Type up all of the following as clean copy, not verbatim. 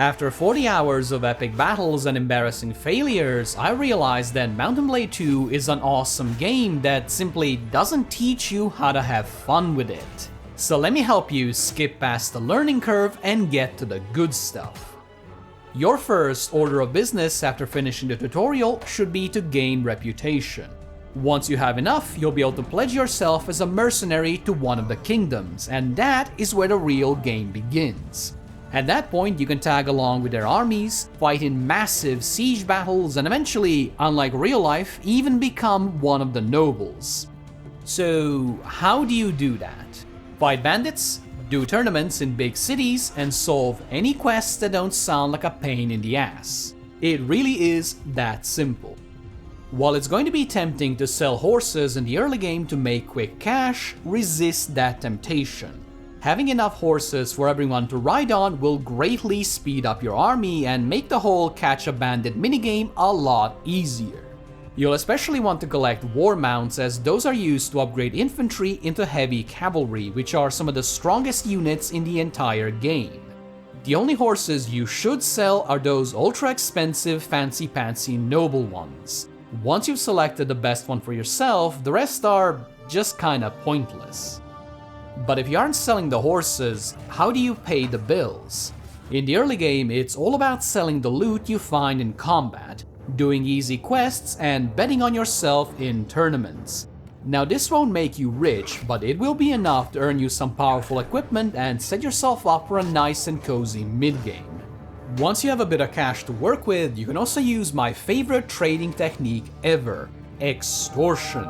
After 40 hours of epic battles and embarrassing failures, I realized that Mount and Blade 2 is an awesome game that simply doesn't teach you how to have fun with it. So let me help you skip past the learning curve and get to the good stuff. Your first order of business after finishing the tutorial should be to gain reputation. Once you have enough, you'll be able to pledge yourself as a mercenary to one of the kingdoms, and that is where the real game begins. At that point, you can tag along with their armies, fight in massive siege battles, and eventually, unlike real life, even become one of the nobles. So, how do you do that? Fight bandits, do tournaments in big cities, and solve any quests that don't sound like a pain in the ass. It really is that simple. While it's going to be tempting to sell horses in the early game to make quick cash, resist that temptation. Having enough horses for everyone to ride on will greatly speed up your army and make the whole catch a bandit minigame a lot easier. You'll especially want to collect war mounts, as those are used to upgrade infantry into heavy cavalry, which are some of the strongest units in the entire game. The only horses you should sell are those ultra expensive fancy-pantsy noble ones. Once you've selected the best one for yourself, the rest are just kinda pointless. But if you aren't selling the horses, how do you pay the bills? In the early game, it's all about selling the loot you find in combat, doing easy quests, and betting on yourself in tournaments. Now this won't make you rich, but it will be enough to earn you some powerful equipment and set yourself up for a nice and cozy mid-game. Once you have a bit of cash to work with, you can also use my favorite trading technique ever, extortion.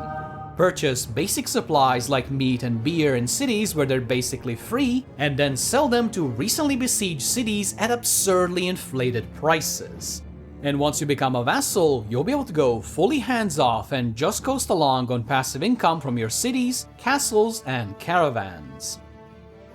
Purchase basic supplies like meat and beer in cities where they're basically free, and then sell them to recently besieged cities at absurdly inflated prices. And once you become a vassal, you'll be able to go fully hands-off and just coast along on passive income from your cities, castles, and caravans.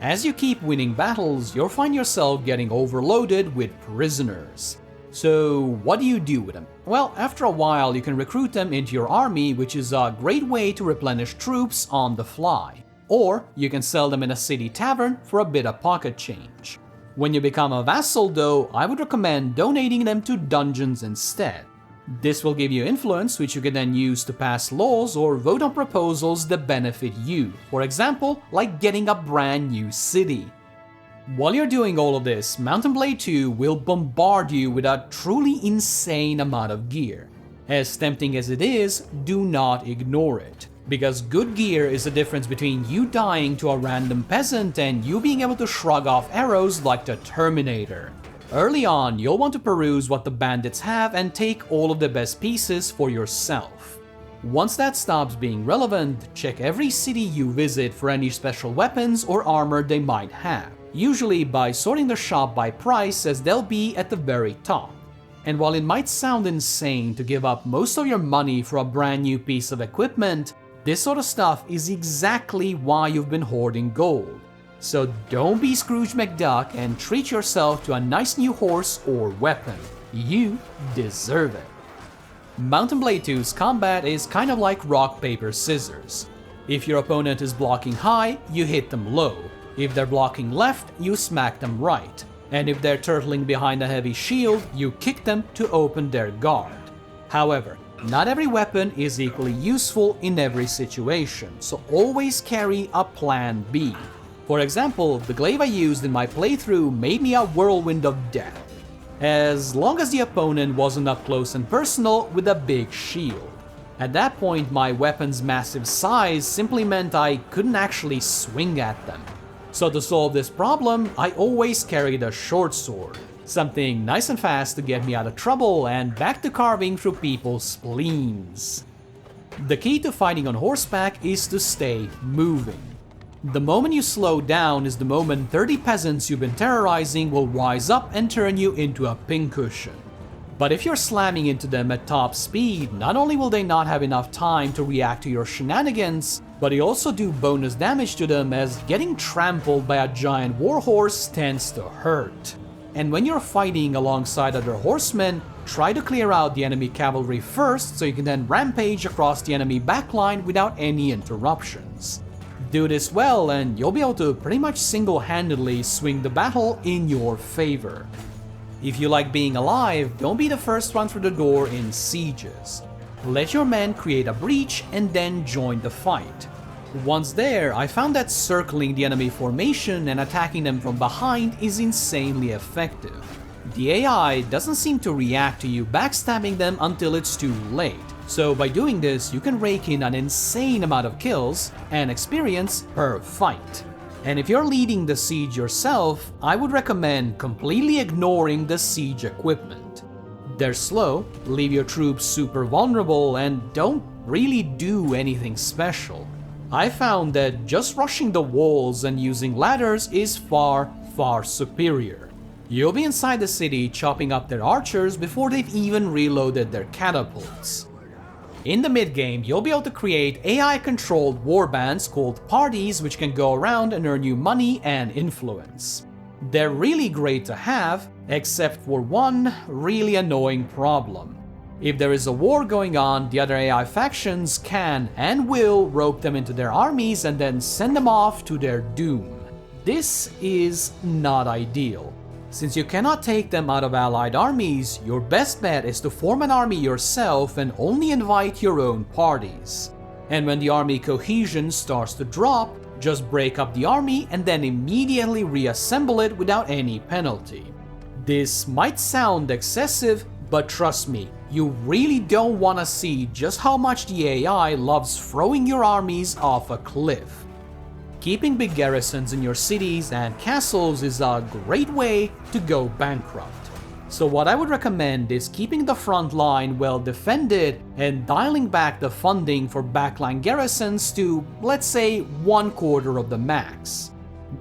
As you keep winning battles, you'll find yourself getting overloaded with prisoners. So what do you do with them? Well, after a while you can recruit them into your army, which is a great way to replenish troops on the fly. Or you can sell them in a city tavern for a bit of pocket change. When you become a vassal though, I would recommend donating them to dungeons instead. This will give you influence, which you can then use to pass laws or vote on proposals that benefit you. For example, like getting a brand new city. While you're doing all of this, Mount and Blade 2 will bombard you with a truly insane amount of gear. As tempting as it is, do not ignore it. Because good gear is the difference between you dying to a random peasant and you being able to shrug off arrows like the Terminator. Early on, you'll want to peruse what the bandits have and take all of the best pieces for yourself. Once that stops being relevant, check every city you visit for any special weapons or armor they might have. Usually by sorting the shop by price, as they'll be at the very top. And while it might sound insane to give up most of your money for a brand new piece of equipment, this sort of stuff is exactly why you've been hoarding gold. So don't be Scrooge McDuck and treat yourself to a nice new horse or weapon. You deserve it. Mount and Blade 2's combat is kind of like rock, paper, scissors. If your opponent is blocking high, you hit them low. If they're blocking left, you smack them right. And if they're turtling behind a heavy shield, you kick them to open their guard. However, not every weapon is equally useful in every situation, so always carry a plan B. For example, the glaive I used in my playthrough made me a whirlwind of death, as long as the opponent wasn't up close and personal with a big shield. At that point, my weapon's massive size simply meant I couldn't actually swing at them. So to solve this problem, I always carried a short sword, something nice and fast to get me out of trouble and back to carving through people's spleens. The key to fighting on horseback is to stay moving. The moment you slow down is the moment 30 peasants you've been terrorizing will rise up and turn you into a pincushion. But if you're slamming into them at top speed, not only will they not have enough time to react to your shenanigans, but you also do bonus damage to them, as getting trampled by a giant warhorse tends to hurt. And when you're fighting alongside other horsemen, try to clear out the enemy cavalry first so you can then rampage across the enemy backline without any interruptions. Do this well and you'll be able to pretty much single-handedly swing the battle in your favor. If you like being alive, don't be the first one through the door in sieges. Let your men create a breach and then join the fight. Once there, I found that circling the enemy formation and attacking them from behind is insanely effective. The AI doesn't seem to react to you backstabbing them until it's too late, so by doing this you can rake in an insane amount of kills and experience per fight. And if you're leading the siege yourself, I would recommend completely ignoring the siege equipment. They're slow, leave your troops super vulnerable, and don't really do anything special. I found that just rushing the walls and using ladders is far superior. You'll be inside the city chopping up their archers before they've even reloaded their catapults. In the mid-game, you'll be able to create AI-controlled warbands called parties which can go around and earn you money and influence. They're really great to have, except for one really annoying problem. If there is a war going on, the other AI factions can and will rope them into their armies and then send them off to their doom. This is not ideal. Since you cannot take them out of allied armies, your best bet is to form an army yourself and only invite your own parties. And when the army cohesion starts to drop, just break up the army and then immediately reassemble it without any penalty. This might sound excessive, but trust me, you really don't want to see just how much the AI loves throwing your armies off a cliff. Keeping big garrisons in your cities and castles is a great way to go bankrupt. So what I would recommend is keeping the front line well defended and dialing back the funding for backline garrisons to, let's say, 1/4 of the max.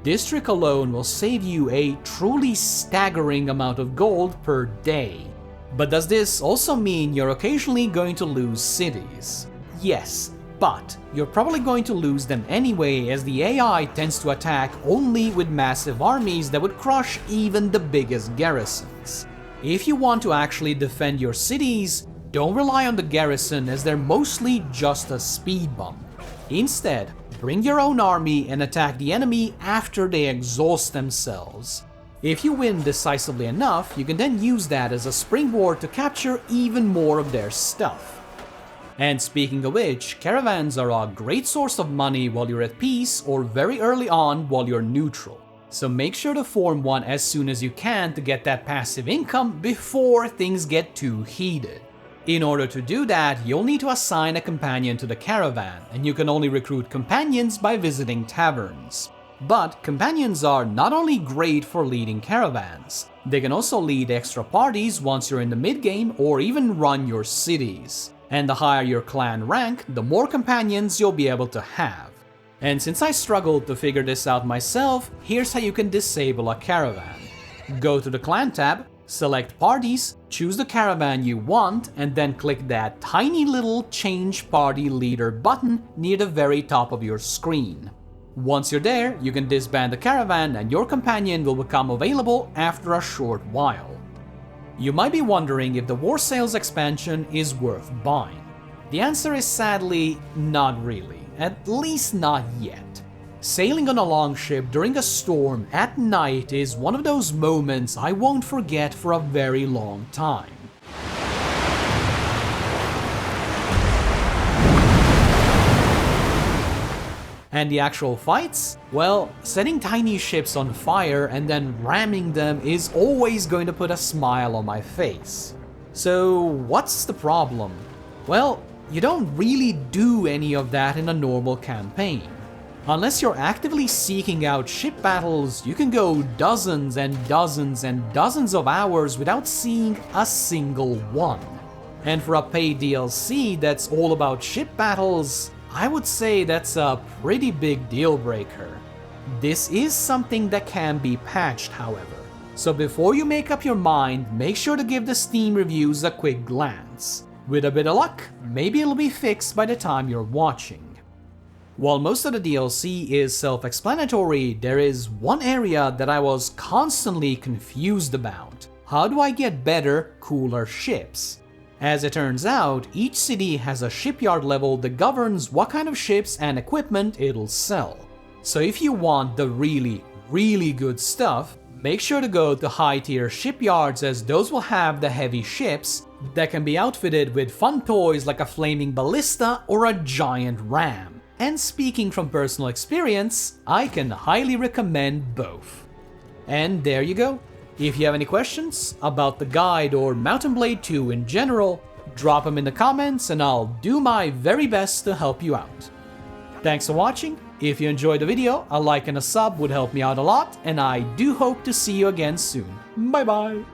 This trick alone will save you a truly staggering amount of gold per day. But does this also mean you're occasionally going to lose cities? Yes, but you're probably going to lose them anyway, as the AI tends to attack only with massive armies that would crush even the biggest garrisons. If you want to actually defend your cities, don't rely on the garrison, as they're mostly just a speed bump. Instead, bring your own army and attack the enemy after they exhaust themselves. If you win decisively enough, you can then use that as a springboard to capture even more of their stuff. And speaking of which, caravans are a great source of money while you're at peace or very early on while you're neutral. So make sure to form one as soon as you can to get that passive income before things get too heated. In order to do that, you'll need to assign a companion to the caravan, and you can only recruit companions by visiting taverns. But companions are not only great for leading caravans, they can also lead extra parties once you're in the mid-game or even run your cities. And the higher your clan rank, the more companions you'll be able to have. And since I struggled to figure this out myself, here's how you can disable a caravan. Go to the clan tab, select parties, choose the caravan you want, and then click that tiny little change party leader button near the very top of your screen. Once you're there, you can disband the caravan and your companion will become available after a short while. You might be wondering if the War Sales expansion is worth buying. The answer is sadly not really, at least not yet. Sailing on a longship during a storm at night is one of those moments I won't forget for a very long time. And the actual fights? Well, setting tiny ships on fire and then ramming them is always going to put a smile on my face. So what's the problem? Well, you don't really do any of that in a normal campaign. Unless you're actively seeking out ship battles, you can go dozens and dozens and dozens of hours without seeing a single one. And for a paid DLC that's all about ship battles, I would say that's a pretty big deal breaker. This is something that can be patched, however. So before you make up your mind, make sure to give the Steam reviews a quick glance. With a bit of luck, maybe it'll be fixed by the time you're watching. While most of the DLC is self-explanatory, there is one area that I was constantly confused about. How do I get better, cooler ships? As it turns out, each city has a shipyard level that governs what kind of ships and equipment it'll sell. So if you want the really good stuff, make sure to go to high tier shipyards, as those will have the heavy ships that can be outfitted with fun toys like a flaming ballista or a giant ram. And speaking from personal experience, I can highly recommend both. And there you go. If you have any questions about the guide or Mount and Blade 2 in general, drop them in the comments and I'll do my very best to help you out. Thanks for watching. If you enjoyed the video, a like and a sub would help me out a lot, and I do hope to see you again soon. Bye bye!